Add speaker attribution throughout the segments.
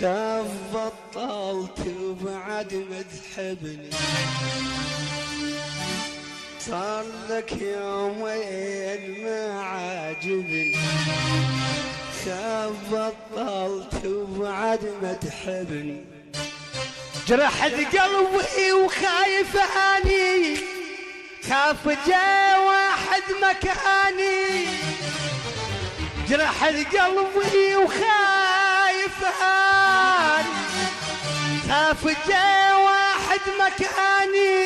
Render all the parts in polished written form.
Speaker 1: خاف بطلت وبعد ما تحبني، صار لك يومين ما عاجبني، خاف بطلت وبعد ما تحبني، جرحت قلبي وخايف اني، خاف جا واحد مكاني، جرحت قلبي وخايف اني، خاف جا واحد مكاني،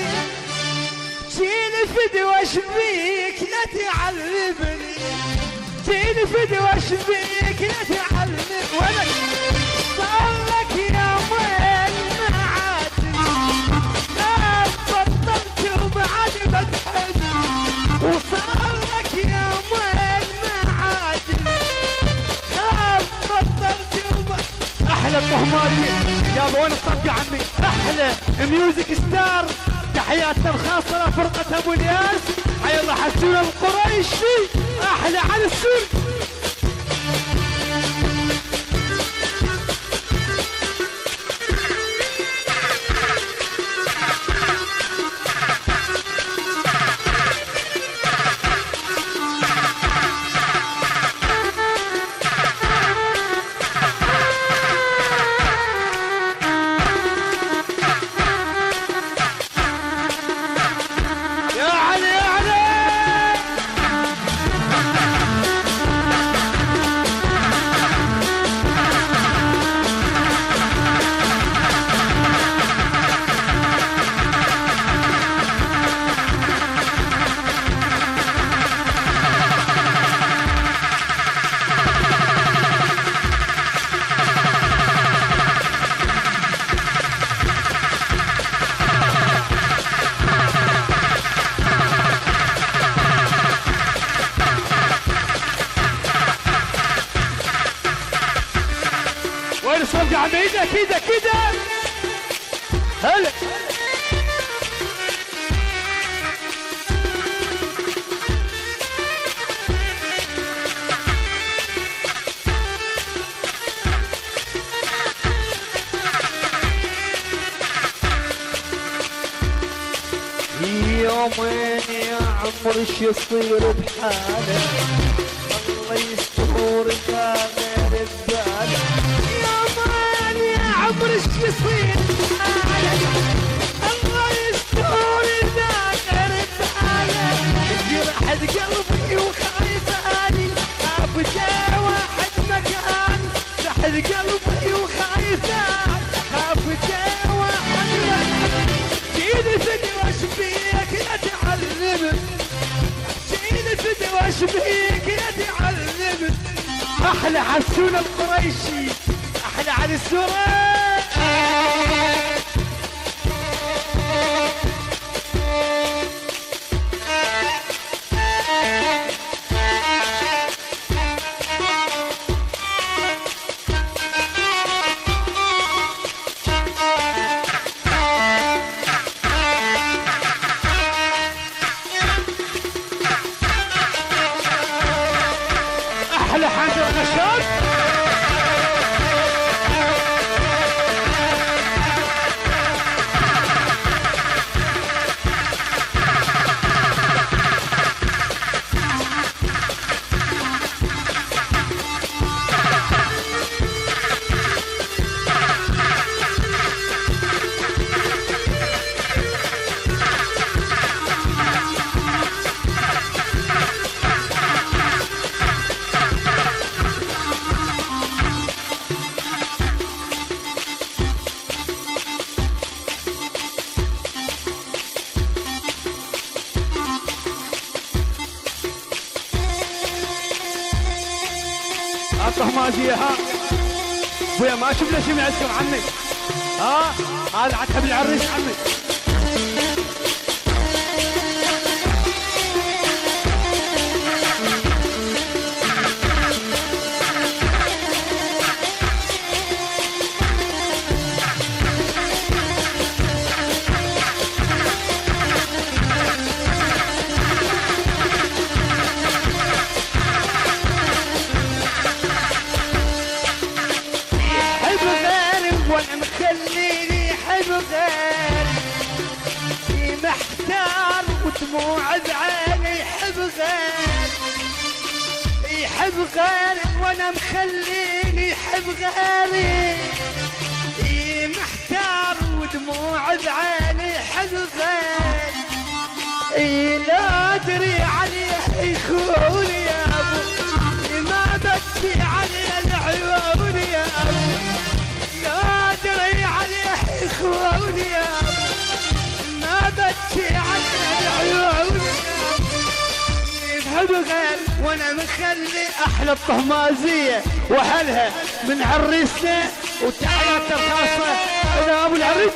Speaker 1: جيني فدي وش بيك لا تعذبني، جيني فدي وش بيك لا تعذبني، ولك صار لك يومين ما عادني، لا بطلت وبعد ما تحبني، وصار لك يومين ما عادني، لا بطلت وبعد. احلى مهماتي يابا وين الطق يا عمي، احلى ميوزك ستار، تحياتنا الخاصة لفرقة ابو الياس، حي الله حسون القريشي، احلى على السول. صوت عم ايدك كده كده هلا يومين يا عمر شو يصير بحاله، الله يستر ما غير بباله، يومين يا عمر شو يصير بحاله، الله يستر ما غير بباله، جرحت قلبي وخايف اني، ابدا واحد مكاني، جرحت قلبي وخايف اني، ابدا واحد مكاني، جيني فدي وش بيك لا تعذبني، جيني فدي وش بيك لا تعذبني، احلى حسون القريشي، احلى علي السوري. احلى حاجه النشاط ماجيه. ها ابويا ما شفنا شيء من عندكم عمي، ها هذا عتب العريس عمي.
Speaker 2: ودموع بعيني يحب غير، يحب غير وانا مخليني يحب غيري، محتار ودموع بعيني يحب غير، لا ادري عليه يخون يا ابو، ما بكي عليه العيون يا ابو، لا ادري عليه يخون يا ابو، ما بكي عليه العيون يا ابو، يذهب غير وانا مخلي احلى الطهمازيه وحلها من عريسنا وتحياتنا الخاصه الى ابو العريس.